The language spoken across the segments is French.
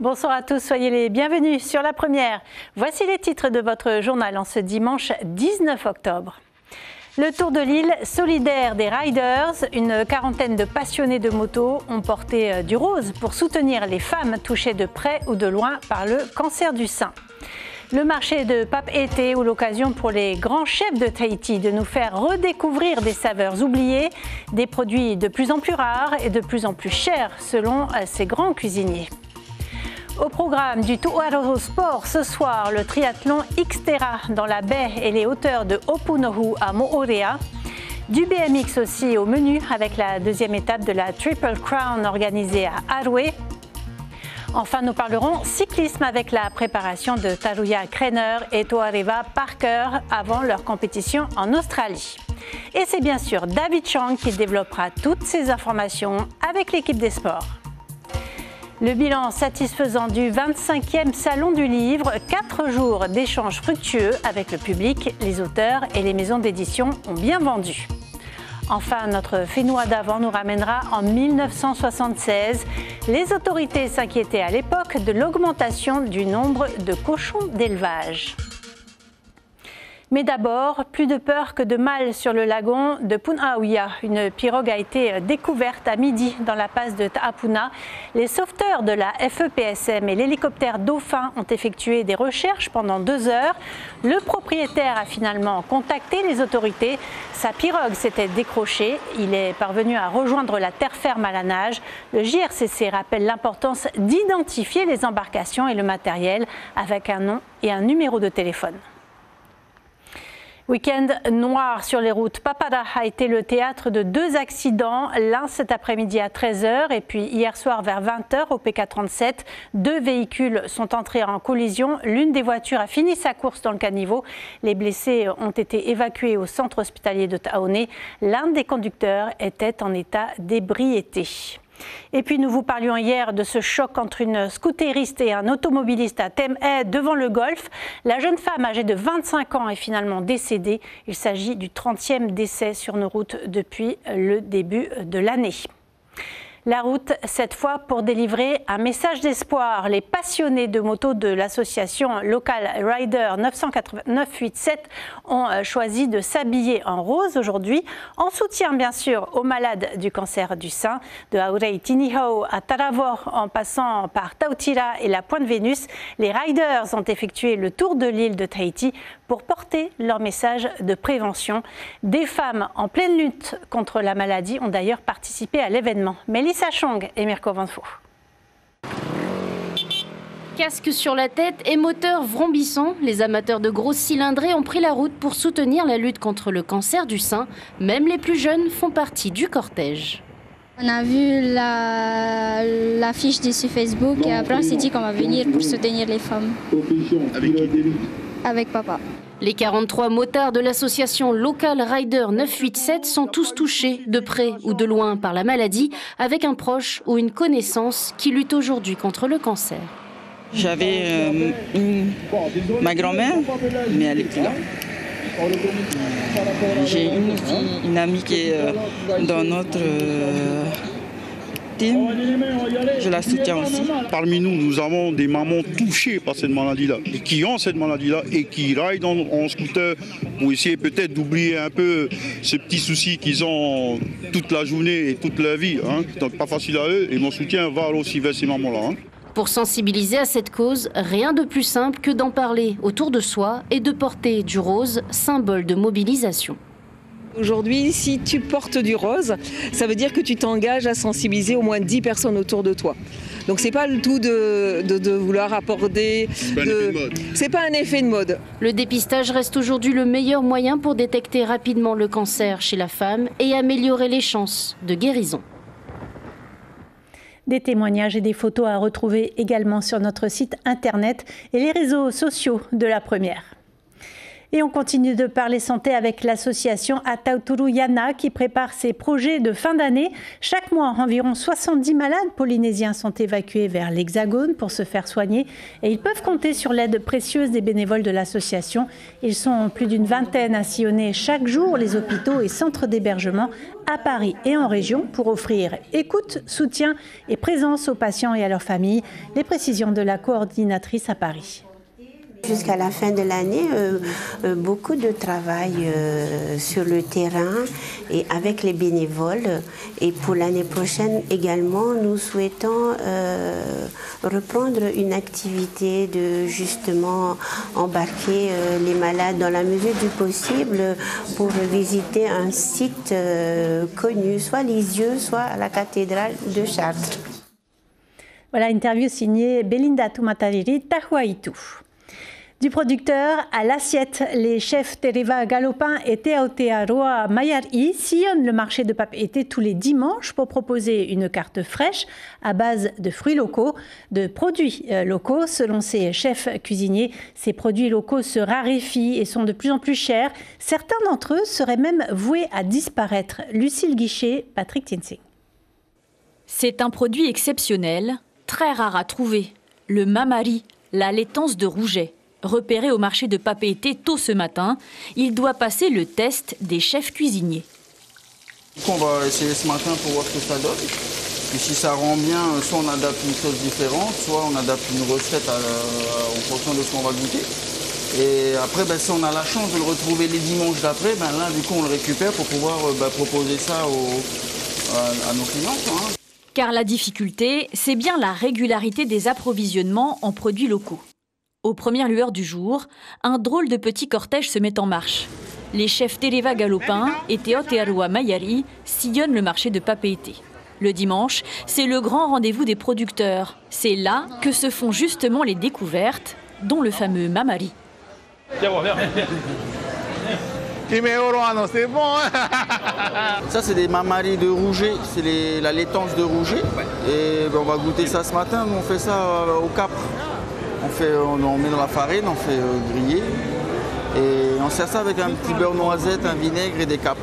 Bonsoir à tous, soyez les bienvenus sur La Première. Voici les titres de votre journal en ce dimanche 19 octobre. Le Tour de l'île solidaire des Riders, une quarantaine de passionnés de moto ont porté du rose pour soutenir les femmes touchées de près ou de loin par le cancer du sein. Le marché de Papeete, ou l'occasion pour les grands chefs de Tahiti de nous faire redécouvrir des saveurs oubliées, des produits de plus en plus rares et de plus en plus chers selon ces grands cuisiniers. Au programme du Tu'aroho Sport ce soir, le triathlon Xterra dans la baie et les hauteurs de Opunohu à Moorea. Du BMX aussi au menu avec la deuxième étape de la Triple Crown organisée à Arué. Enfin, nous parlerons cyclisme avec la préparation de Taruya Kreiner et Toareva Parker avant leur compétition en Australie. Et c'est bien sûr David Chang qui développera toutes ces informations avec l'équipe des sports. Le bilan satisfaisant du 25e Salon du Livre, 4 jours d'échanges fructueux avec le public, les auteurs et les maisons d'édition ont bien vendu. Enfin, notre Fénois d'avant nous ramènera en 1976. Les autorités s'inquiétaient à l'époque de l'augmentation du nombre de cochons d'élevage. Mais d'abord, plus de peur que de mal sur le lagon de Punauia. Une pirogue a été découverte à midi dans la passe de Ta'apuna. Les sauveteurs de la FEPSM et l'hélicoptère Dauphin ont effectué des recherches pendant 2 heures. Le propriétaire a finalement contacté les autorités. Sa pirogue s'était décrochée. Il est parvenu à rejoindre la terre ferme à la nage. Le JRCC rappelle l'importance d'identifier les embarcations et le matériel avec un nom et un numéro de téléphone. Week-end noir sur les routes. Papara a été le théâtre de 2 accidents, l'un cet après-midi à 13h et puis hier soir vers 20h au PK37. 2 véhicules sont entrés en collision. L'une des voitures a fini sa course dans le caniveau. Les blessés ont été évacués au centre hospitalier de Taoné. L'un des conducteurs était en état d'ébriété. Et puis nous vous parlions hier de ce choc entre une scooteriste et un automobiliste à Temhe devant le golfe. La jeune femme âgée de 25 ans est finalement décédée. Il s'agit du 30e décès sur nos routes depuis le début de l'année. La route, cette fois, pour délivrer un message d'espoir. Les passionnés de moto de l'association Local Rider 987 ont choisi de s'habiller en rose aujourd'hui, en soutien bien sûr aux malades du cancer du sein. De Aurei Tiniho à Taravor, en passant par Tautira et la Pointe Vénus, les riders ont effectué le tour de l'île de Tahiti pour porter leur message de prévention. Des femmes en pleine lutte contre la maladie ont d'ailleurs participé à l'événement. Melissa Chong et Mirko Vanfo. Casque sur la tête et moteur vrombissant, les amateurs de grosses cylindrées ont pris la route pour soutenir la lutte contre le cancer du sein. Même les plus jeunes font partie du cortège. On a vu l'affiche sur Facebook et après on s'est dit qu'on va venir pour soutenir les femmes. Avec qui ? Avec papa. Les 43 motards de l'association Local Rider 987 sont tous touchés de près ou de loin par la maladie, avec un proche ou une connaissance qui lutte aujourd'hui contre le cancer. J'avais ma grand-mère, mais elle n'est plus là. J'ai une amie qui est dans notre team. Je la soutiens aussi. Parmi nous, nous avons des mamans touchées par cette maladie-là, et qui ont cette maladie-là et qui raillent en scooter pour essayer peut-être d'oublier un peu ces petits soucis qu'ils ont toute la journée et toute leur vie. Donc pas facile à eux, et mon soutien va aussi vers ces mamans-là. Pour sensibiliser à cette cause, rien de plus simple que d'en parler autour de soi et de porter du rose, symbole de mobilisation. Aujourd'hui, si tu portes du rose, ça veut dire que tu t'engages à sensibiliser au moins 10 personnes autour de toi. Donc c'est pas le tout de vouloir apporter... C'est pas un effet de mode. Le dépistage reste aujourd'hui le meilleur moyen pour détecter rapidement le cancer chez la femme et améliorer les chances de guérison. Des témoignages et des photos à retrouver également sur notre site internet et les réseaux sociaux de La Première. Et on continue de parler santé avec l'association Atauturu Yana qui prépare ses projets de fin d'année. Chaque mois, environ 70 malades polynésiens sont évacués vers l'Hexagone pour se faire soigner et ils peuvent compter sur l'aide précieuse des bénévoles de l'association. Ils sont plus d'une vingtaine à sillonner chaque jour les hôpitaux et centres d'hébergement à Paris et en région pour offrir écoute, soutien et présence aux patients et à leurs familles. Les précisions de la coordinatrice à Paris. Jusqu'à la fin de l'année, beaucoup de travail sur le terrain et avec les bénévoles. Et pour l'année prochaine également, nous souhaitons reprendre une activité de justement embarquer les malades dans la mesure du possible pour visiter un site connu, soit Lisieux, soit la cathédrale de Chartres. Voilà, interview signée Belinda Tumatariri Tahuaitu. Du producteur à l'assiette, les chefs Tereva Galopin et Te Aotearoa Mayari sillonnent le marché de Papeete tous les dimanches pour proposer une carte fraîche à base de fruits locaux, de produits locaux. Selon ces chefs cuisiniers, ces produits locaux se raréfient et sont de plus en plus chers. Certains d'entre eux seraient même voués à disparaître. Lucille Guichet, Patrick Tinsing. C'est un produit exceptionnel, très rare à trouver. Le mamari, la laitance de Rouget. Repéré au marché de Papeete tôt ce matin, il doit passer le test des chefs cuisiniers. On va essayer ce matin pour voir ce que ça donne. Et si ça rend bien, soit on adapte une sauce différente, soit on adapte une recette en fonction de ce qu'on va goûter. Et après, si on a la chance de le retrouver les dimanches d'après, là, du coup, on le récupère pour pouvoir proposer ça à nos clients. Car la difficulté, c'est bien la régularité des approvisionnements en produits locaux. Aux premières lueurs du jour, un drôle de petit cortège se met en marche. Les chefs Tereva Galopin et Te Aotearoa Mayari sillonnent le marché de Papeete. Le dimanche, c'est le grand rendez-vous des producteurs. C'est là que se font justement les découvertes, dont le fameux mamari. Ça, c'est des mamaris de Rouget, c'est la laitance de Rouget. Et on va goûter ça ce matin, nous on fait ça au capre. On met dans la farine, on fait griller et on sert ça avec un petit beurre noisette, un vinaigre et des capres.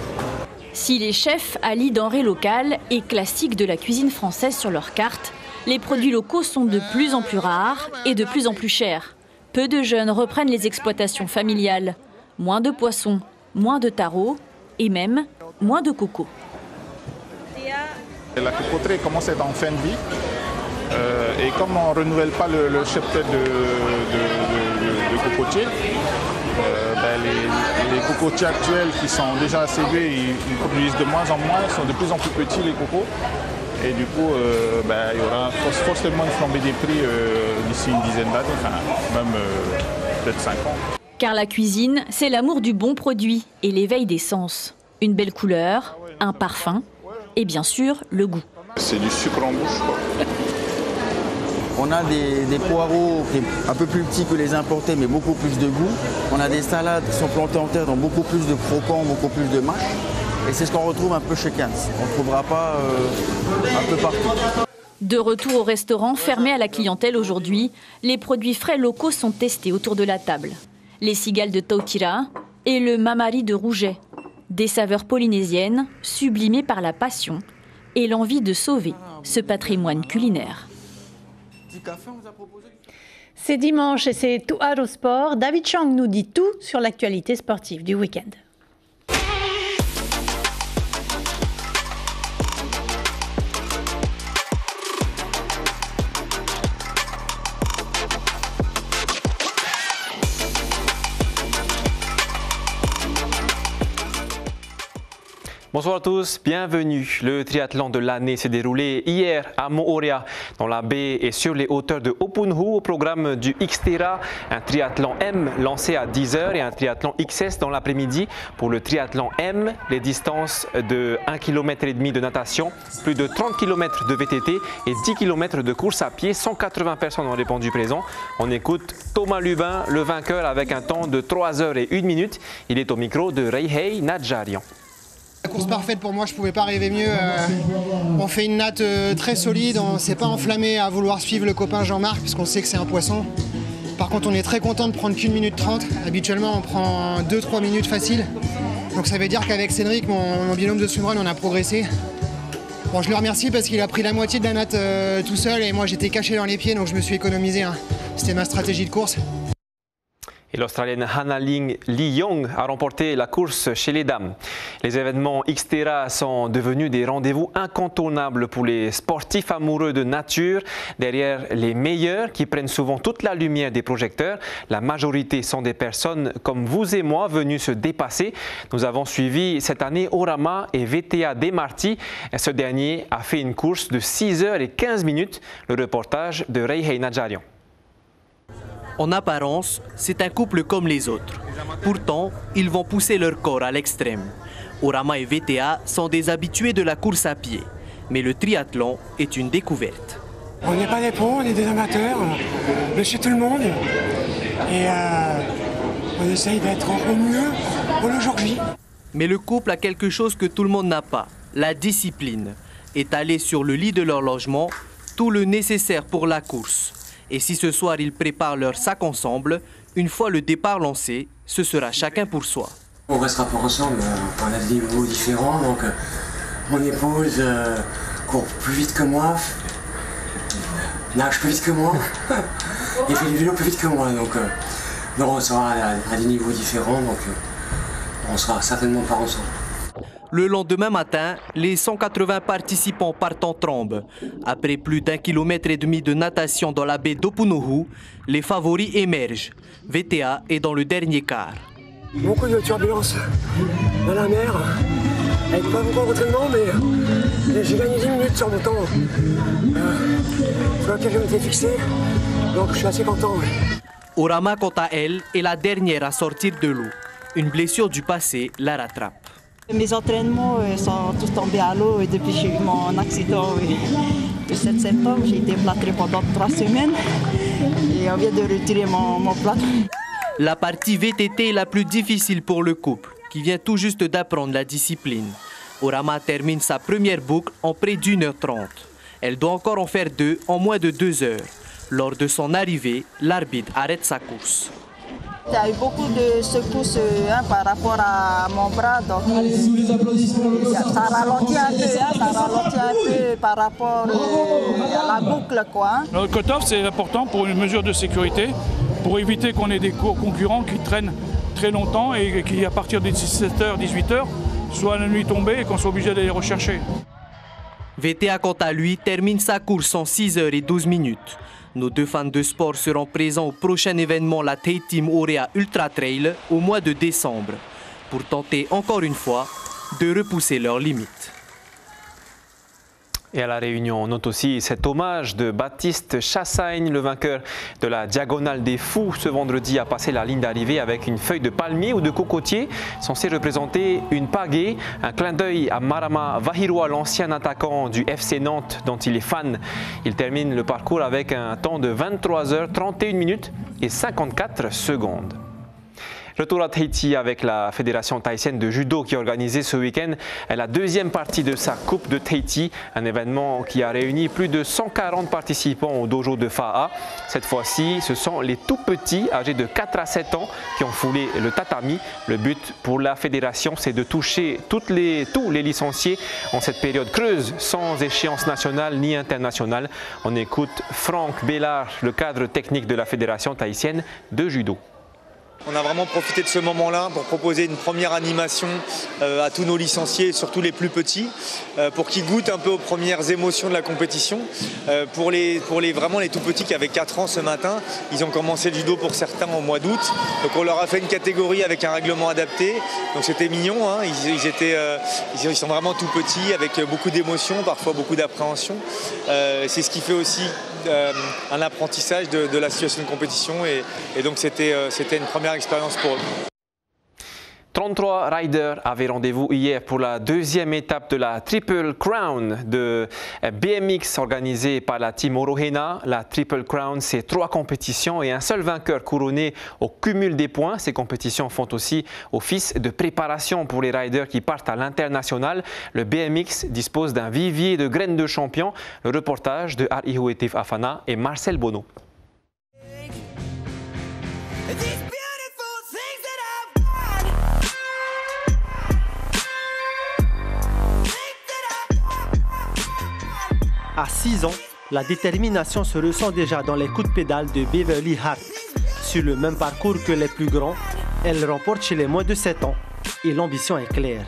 Si les chefs allient denrées locales et classiques de la cuisine française sur leur carte, les produits locaux sont de plus en plus rares et de plus en plus chers. Peu de jeunes reprennent les exploitations familiales. Moins de poissons, moins de taro et même moins de coco. La cocoterie commence à être en fin de vie. Et comme on ne renouvelle pas le cheptel de cocotiers, les cocotiers actuels qui sont déjà assez vieux, ils produisent de moins en moins, ils sont de plus en plus petits les cocos. Et du coup, il y aura forcément une flambée des prix d'ici une dizaine d'années, même peut-être 5 ans. Car la cuisine, c'est l'amour du bon produit et l'éveil des sens. Une belle couleur, un parfum et bien sûr le goût. C'est du sucre en bouche, quoi. On a des poireaux qui sont un peu plus petits que les importés, mais beaucoup plus de goût. On a des salades qui sont plantées en terre, dans beaucoup plus de croquants, beaucoup plus de mâche. Et c'est ce qu'on retrouve un peu chez Kans. On ne trouvera pas un peu partout. De retour au restaurant fermé à la clientèle aujourd'hui, les produits frais locaux sont testés autour de la table. Les cigales de Tautira et le mamari de Rouget. Des saveurs polynésiennes sublimées par la passion et l'envie de sauver ce patrimoine culinaire. C'est dimanche et c'est Tuaro Sport. David Chang nous dit tout sur l'actualité sportive du week-end. Bonsoir à tous, bienvenue. Le triathlon de l'année s'est déroulé hier à Moorea, dans la baie et sur les hauteurs de Opunhu, au programme du Xterra, un triathlon M lancé à 10h et un triathlon XS dans l'après-midi. Pour le triathlon M, les distances de 1,5 km de natation, plus de 30 km de VTT et 10 km de course à pied. 180 personnes ont répondu présent. On écoute Thomas Lubin, le vainqueur, avec un temps de 3h01. Il est au micro de Reihei Nadjarian. La course parfaite pour moi, je ne pouvais pas rêver mieux. On fait une natte très solide, on ne s'est pas enflammé à vouloir suivre le copain Jean-Marc puisqu'on sait que c'est un poisson. Par contre, on est très content de prendre qu'1 minute 30. Habituellement, on prend 2-3 minutes facile. Donc ça veut dire qu'avec Cédric, mon binôme de swimrun, on a progressé. Bon, je le remercie parce qu'il a pris la moitié de la natte tout seul et moi j'étais caché dans les pieds, donc je me suis économisé. Hein. C'était ma stratégie de course. Et l'Australienne Hannah Lee Young a remporté la course chez les dames. Les événements Xterra sont devenus des rendez-vous incontournables pour les sportifs amoureux de nature. Derrière les meilleurs qui prennent souvent toute la lumière des projecteurs, la majorité sont des personnes comme vous et moi venues se dépasser. Nous avons suivi cette année Orama et VTA Demarty. Ce dernier a fait une course de 6h15. Le reportage de Reihe Najarian. En apparence, c'est un couple comme les autres. Pourtant, ils vont pousser leur corps à l'extrême. Orama et VTA sont des habitués de la course à pied. Mais le triathlon est une découverte. On n'est pas des pros, on est des amateurs de chez tout le monde. Et on essaye d'être au mieux pour le jour J. Mais le couple a quelque chose que tout le monde n'a pas, la discipline. Étalés sur le lit de leur logement, tout le nécessaire pour la course. Et si ce soir ils préparent leur sac ensemble, une fois le départ lancé, ce sera chacun pour soi. On restera pas ensemble, on a des niveaux différents, donc mon épouse court plus vite que moi, nage plus vite que moi, et fait du vélo plus vite que moi, donc on sera à des niveaux différents, donc on sera certainement pas ensemble. Le lendemain matin, les 180 participants partent en trombe. Après plus d'1,5 km de natation dans la baie d'Opunuhu, les favoris émergent. VTA est dans le dernier quart. Beaucoup de turbulences dans la mer, avec pas beaucoup d'entraînement, mais j'ai gagné 10 minutes sur mon temps sur lequel je m'étais fixé, donc je suis assez content. Ouais. Orama, quant à elle, est la dernière à sortir de l'eau. Une blessure du passé la rattrape. Mes entraînements sont tous tombés à l'eau depuis que j'ai eu mon accident le 7 septembre. J'ai été plâtrée pendant 3 semaines et on vient de retirer mon plâtre. La partie VTT est la plus difficile pour le couple, qui vient tout juste d'apprendre la discipline. Orama termine sa première boucle en près d'1h30. Elle doit encore en faire 2 en moins de 2 heures. Lors de son arrivée, l'arbitre arrête sa course. Il y a eu beaucoup de secousses par rapport à mon bras, donc ça ralentit un peu, par rapport à la boucle. Le cut-off, c'est important pour une mesure de sécurité, pour éviter qu'on ait des concurrents qui traînent très longtemps et qui, à partir de 17h, 18h, soient la nuit tombée et qu'on soit obligé d'aller rechercher. VTA, quant à lui, termine sa course en 6h12. Nos 2 fans de sport seront présents au prochain événement, la Team Aurea Ultra Trail, au mois de décembre, pour tenter encore une fois de repousser leurs limites. Et à La Réunion, on note aussi cet hommage de Baptiste Chassagne, le vainqueur de la Diagonale des Fous. Ce vendredi a passé la ligne d'arrivée avec une feuille de palmier ou de cocotier censée représenter une pagaie. Un clin d'œil à Marama Vahirua, l'ancien attaquant du FC Nantes dont il est fan. Il termine le parcours avec un temps de 23h31 et 54 secondes. Retour à Tahiti avec la Fédération tahitienne de judo qui a organisé ce week-end la deuxième partie de sa Coupe de Tahiti, un événement qui a réuni plus de 140 participants au dojo de Fa'a. Cette fois-ci, ce sont les tout petits, âgés de 4 à 7 ans, qui ont foulé le tatami. Le but pour la Fédération, c'est de toucher tous les licenciés en cette période creuse, sans échéance nationale ni internationale. On écoute Franck Bellard, le cadre technique de la Fédération tahitienne de judo. On a vraiment profité de ce moment-là pour proposer une première animation à tous nos licenciés, surtout les plus petits, pour qu'ils goûtent un peu aux premières émotions de la compétition. Pour vraiment les tout petits qui avaient 4 ans ce matin, ils ont commencé le judo pour certains au mois d'août. Donc on leur a fait une catégorie avec un règlement adapté. Donc c'était mignon, hein. Ils sont vraiment tout petits, avec beaucoup d'émotions, parfois beaucoup d'appréhension. C'est ce qui fait aussi un apprentissage de la situation de compétition et donc c'était une première expérience pour eux. 33 riders avaient rendez-vous hier pour la deuxième étape de la Triple Crown de BMX organisée par la team Orohena. La Triple Crown, c'est 3 compétitions et un seul vainqueur couronné au cumul des points. Ces compétitions font aussi office de préparation pour les riders qui partent à l'international. Le BMX dispose d'un vivier de graines de champions. Le reportage de Arihuetif Afana et Marcel Bono. À 6 ans, la détermination se ressent déjà dans les coups de pédale de Beverly Hart. Sur le même parcours que les plus grands, elle remporte chez les moins de 7 ans et l'ambition est claire.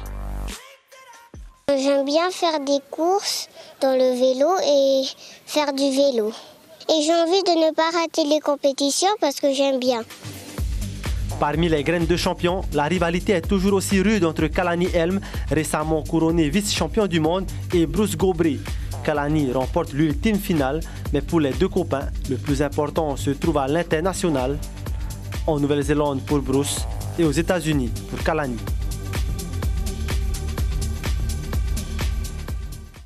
J'aime bien faire des courses dans le vélo et faire du vélo. Et j'ai envie de ne pas rater les compétitions parce que j'aime bien. Parmi les graines de champions, la rivalité est toujours aussi rude entre Kalani Elm, récemment couronné vice-champion du monde, et Bruce Gobret. Kalani remporte l'ultime finale, mais pour les deux copains, le plus important se trouve à l'international, en Nouvelle-Zélande pour Bruce et aux États-Unis pour Kalani.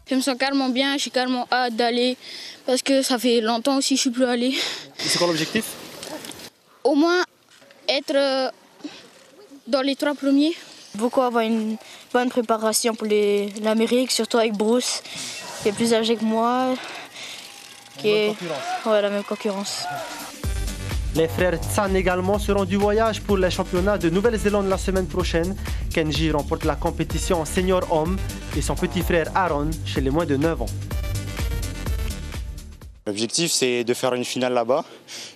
Je me sens carrément bien, je suis carrément hâte d'aller parce que ça fait longtemps aussi que je ne suis plus allée. C'est quoi l'objectif? Au moins être dans les 3 premiers. Beaucoup avoir une bonne préparation pour l'Amérique, surtout avec Bruce, qui est plus âgé que moi, qui est la même concurrence. Les frères Tsan également seront du voyage pour les championnats de Nouvelle-Zélande la semaine prochaine. Kenji remporte la compétition en senior homme et son petit frère Aaron chez les moins de 9 ans. L'objectif, c'est de faire une finale là-bas.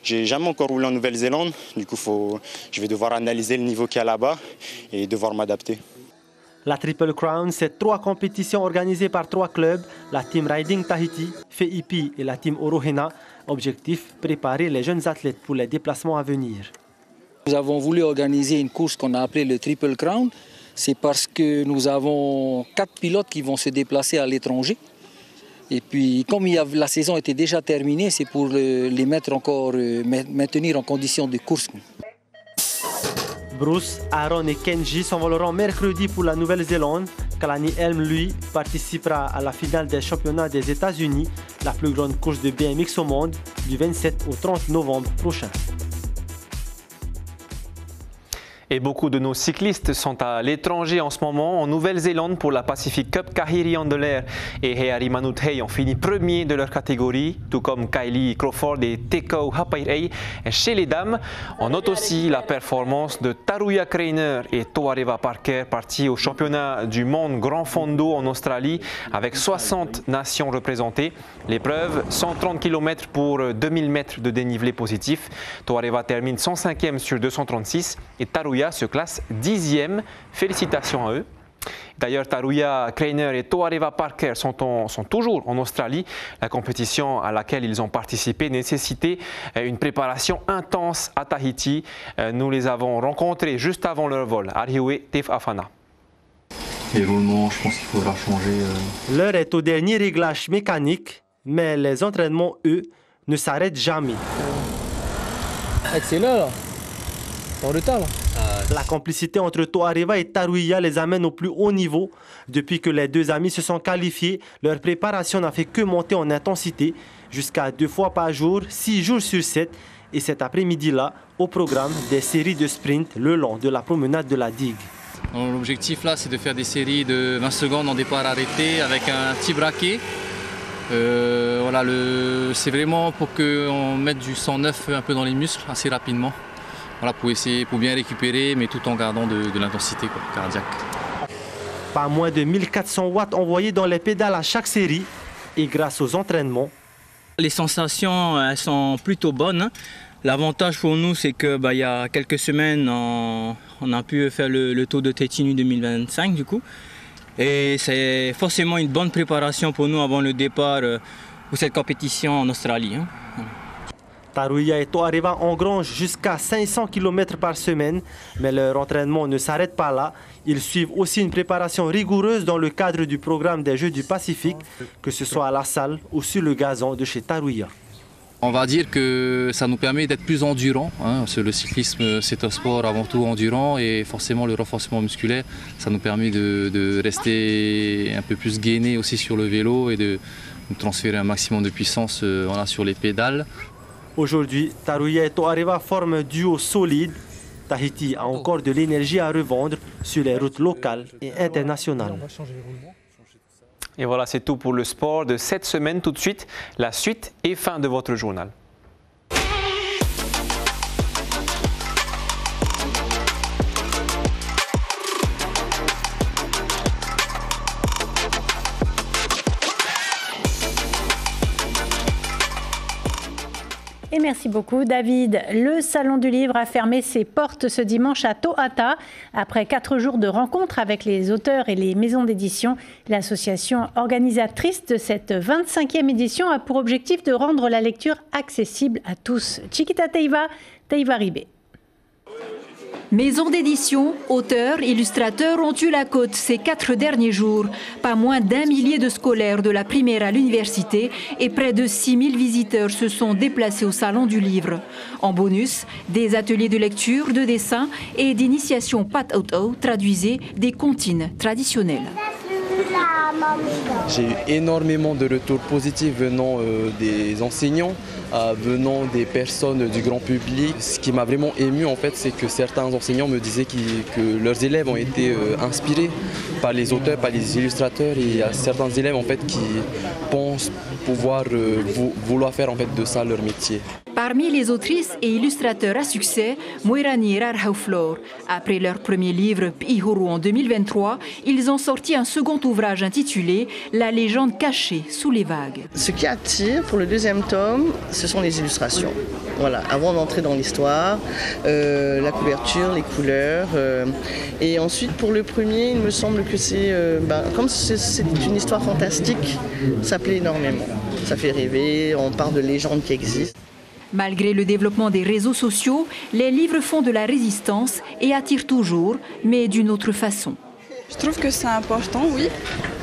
J'ai jamais encore roulé en Nouvelle-Zélande, du coup je vais devoir analyser le niveau qu'il y a là-bas et devoir m'adapter. La Triple Crown, c'est 3 compétitions organisées par 3 clubs, la Team Riding Tahiti, FEIPI et la Team Orohena. Objectif, préparer les jeunes athlètes pour les déplacements à venir. Nous avons voulu organiser une course qu'on a appelée le Triple Crown. C'est parce que nous avons 4 pilotes qui vont se déplacer à l'étranger. Et puis, comme la saison était déjà terminée, c'est pour les maintenir en condition de course. Bruce, Aaron et Kenji s'envoleront mercredi pour la Nouvelle-Zélande. Kalani Elm, lui, participera à la finale des championnats des États-Unis, la plus grande course de BMX au monde, du 27 au 30 novembre prochain. Et beaucoup de nos cyclistes sont à l'étranger en ce moment, en Nouvelle-Zélande pour la Pacific Cup. Kahiri Andelaire et Heari Manuthei ont fini premiers de leur catégorie, tout comme Kylie Crawford et Tekau Hapairei. Chez les dames, on note aussi la performance de Taruya Krainer et Toareva Parker, partis au championnat du monde Grand Fondo en Australie avec 60 nations représentées. L'épreuve, 130 km pour 2000 mètres de dénivelé positif. Toareva termine 105e sur 236 et Taruya se classe 10e. Félicitations à eux. D'ailleurs, Taruya Krainer et Toareva Parker sont toujours en Australie. La compétition à laquelle ils ont participé nécessitait une préparation intense à Tahiti. Nous les avons rencontrés juste avant leur vol. Ariwe Tef Afana. Les roulements, je pense qu'il faudra changer. L'heure est au dernier réglage mécanique, mais les entraînements, eux, ne s'arrêtent jamais. C'est là. En retard, là. La complicité entre Toareva et Taruya les amène au plus haut niveau. Depuis que les deux amis se sont qualifiés, leur préparation n'a fait que monter en intensité, jusqu'à 2 fois par jour, 6 jours sur 7. Et cet après-midi-là, au programme, des séries de sprint le long de la promenade de la digue. L'objectif là, c'est de faire des séries de 20 secondes en départ arrêté avec un petit braquet. C'est vraiment pour qu'on mette du sang neuf un peu dans les muscles assez rapidement. Voilà, pour bien récupérer, mais tout en gardant de l'intensité cardiaque. Pas moins de 1400 watts envoyés dans les pédales à chaque série. Et grâce aux entraînements, les sensations elles sont plutôt bonnes. L'avantage pour nous, c'est que il y a quelques semaines, on a pu faire le Tour de Tahiti 2025 du coup. Et c'est forcément une bonne préparation pour nous avant le départ pour cette compétition en Australie. Taruya et Toareva engrangent jusqu'à 500 km par semaine, mais leur entraînement ne s'arrête pas là. Ils suivent aussi une préparation rigoureuse dans le cadre du programme des Jeux du Pacifique, que ce soit à la salle ou sur le gazon de chez Taruya. On va dire que ça nous permet d'être plus endurants. Parce que le cyclisme, c'est un sport avant tout endurant et forcément le renforcement musculaire, ça nous permet de rester un peu plus gainés aussi sur le vélo et de transférer un maximum de puissance sur les pédales. Aujourd'hui, Taruya et Toareva forment un duo solide. Tahiti a encore de l'énergie à revendre sur les routes locales et internationales. Et voilà, c'est tout pour le sport de cette semaine. Tout de suite, la suite et fin de votre journal. merci beaucoup David. Le Salon du Livre a fermé ses portes ce dimanche à Tohata. Après 4 jours de rencontres avec les auteurs et les maisons d'édition, l'association organisatrice de cette 25e édition a pour objectif de rendre la lecture accessible à tous. Chiquita Teiva Ribé. Maisons d'édition, auteurs, illustrateurs ont eu la cote ces 4 derniers jours. Pas moins d'1 millier de scolaires de la primaire à l'université et près de 6000 visiteurs se sont déplacés au Salon du Livre. En bonus, des ateliers de lecture, de dessin et d'initiation Pat Auto traduisaient des comptines traditionnelles. J'ai eu énormément de retours positifs venant des enseignants, venant des personnes du grand public. Ce qui m'a vraiment ému en fait, c'est que certains enseignants me disaient que leurs élèves ont été inspirés par les auteurs, par les illustrateurs. Et il y a certains élèves en fait qui pensent pouvoir vouloir faire en fait de ça leur métier. Parmi les autrices et illustrateurs à succès, Moirani et Rarhauflor. Après leur premier livre, P'ihuru en 2023, ils ont sorti un second ouvrage intitulé La légende cachée sous les vagues. Ce qui attire pour le deuxième tome, ce sont les illustrations. Voilà, avant d'entrer dans l'histoire, la couverture, les couleurs. Et ensuite, pour le premier, il me semble que c'est, comme c'est une histoire fantastique, ça plaît énormément. Ça fait rêver, on parle de légendes qui existent. Malgré le développement des réseaux sociaux, les livres font de la résistance et attirent toujours, mais d'une autre façon. Je trouve que c'est important, oui,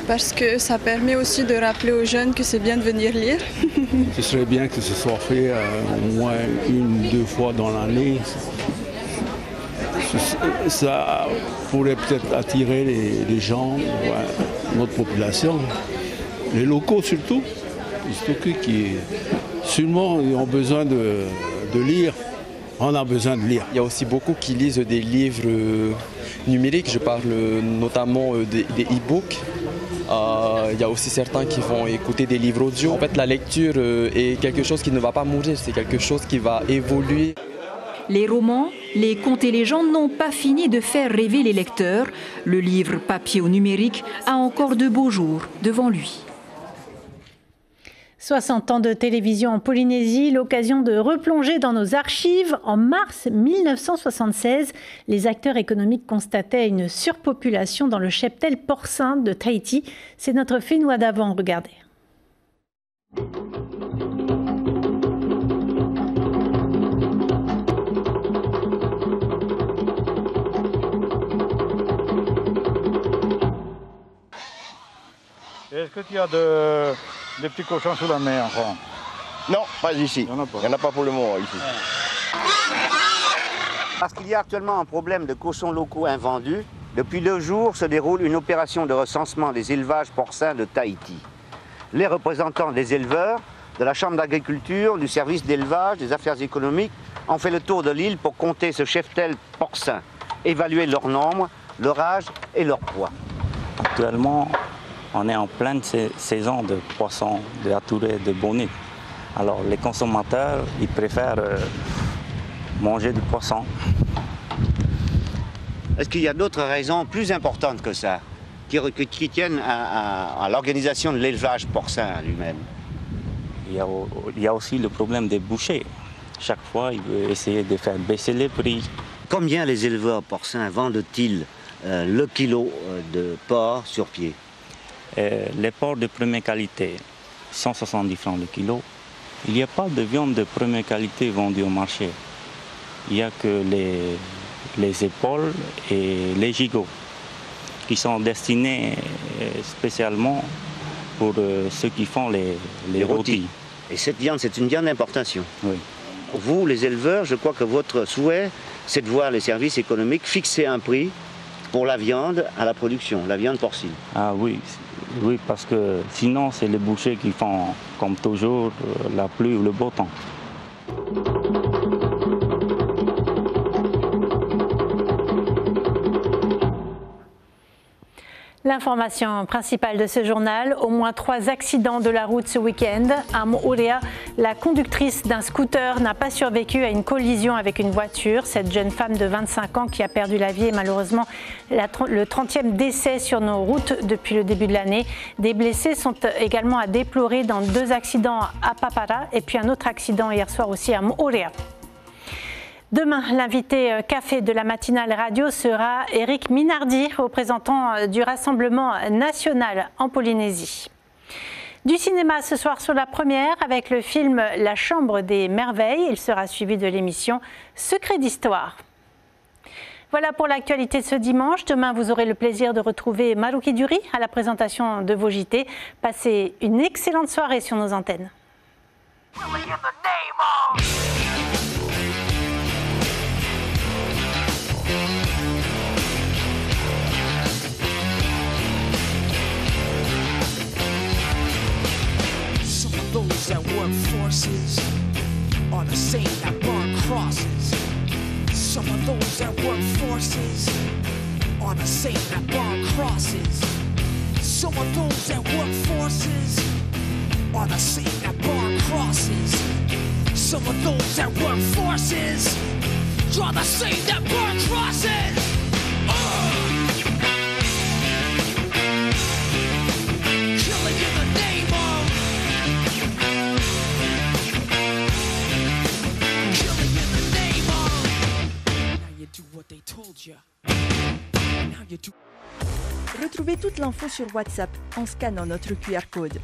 parce que ça permet aussi de rappeler aux jeunes que c'est bien de venir lire. Ce serait bien que ce soit fait au moins 1 ou 2 fois dans l'année. Ça pourrait peut-être attirer les gens, notre population, les locaux surtout, qui sûrement ont besoin de lire. On a besoin de lire. Il y a aussi beaucoup qui lisent des livres numériques. Je parle notamment des e-books. Il y a aussi certains qui vont écouter des livres audio. En fait, la lecture est quelque chose qui ne va pas mourir, c'est quelque chose qui va évoluer. Les romans, les contes et légendes n'ont pas fini de faire rêver les lecteurs. Le livre papier ou numérique a encore de beaux jours devant lui. 60 ans de télévision en Polynésie, l'occasion de replonger dans nos archives. En mars 1976, les acteurs économiques constataient une surpopulation dans le cheptel porcin de Tahiti. C'est notre Fénois d'avant, regardez. Est-ce que tu as des petits cochons sous la mer encore? Non, pas ici. Il n'y en a pas pour le moment ici. Parce qu'il y a actuellement un problème de cochons locaux invendus, depuis 2 jours se déroule une opération de recensement des élevages porcins de Tahiti. Les représentants des éleveurs, de la Chambre d'agriculture, du service d'élevage, des affaires économiques ont fait le tour de l'île pour compter ce cheptel porcin, évaluer leur nombre, leur âge et leur poids. Actuellement, on est en pleine saison de poissons, de aturés, de bonites. Alors les consommateurs, ils préfèrent manger du poisson. Est-ce qu'il y a d'autres raisons plus importantes que ça, qui tiennent à l'organisation de l'élevage porcin lui-même? Il y a aussi le problème des bouchers. Chaque fois, ils veulent essayer de faire baisser les prix. Combien les éleveurs porcins vendent-ils le kilo de porc sur pied? Les porcs de première qualité, 170 francs le kilo. Il n'y a pas de viande de première qualité vendue au marché. Il n'y a que les épaules et les gigots qui sont destinés spécialement pour ceux qui font les rôtis. Et cette viande, c'est une viande d'importation? Oui. Vous, les éleveurs, je crois que votre souhait, c'est de voir les services économiques fixer un prix pour la viande à la production, la viande porcine. Ah oui, oui, parce que sinon c'est les bouchers qui font, comme toujours, la pluie ou le beau temps. L'information principale de ce journal, au moins 3 accidents de la route ce week-end. À Moorea, la conductrice d'un scooter n'a pas survécu à une collision avec une voiture. Cette jeune femme de 25 ans qui a perdu la vie est malheureusement le 30e décès sur nos routes depuis le début de l'année. Des blessés sont également à déplorer dans 2 accidents à Papara et puis un autre accident hier soir aussi à Moorea. Demain, l'invité café de la matinale radio sera Éric Minardi, représentant du Rassemblement national en Polynésie. Du cinéma ce soir sur la première avec le film La Chambre des merveilles. Il sera suivi de l'émission Secret d'histoire. Voilà pour l'actualité de ce dimanche. Demain, vous aurez le plaisir de retrouver Marouki Duri à la présentation de vos JT. Passez une excellente soirée sur nos antennes. Those that work forces are the same that burn crosses. Some of those that work forces are the same that burn crosses. Some of those that work forces are the same that burn crosses. Some of those that work forces draw the same that burn crosses. Killing in the name of Retrouvez toute l'info sur WhatsApp en scannant notre QR code.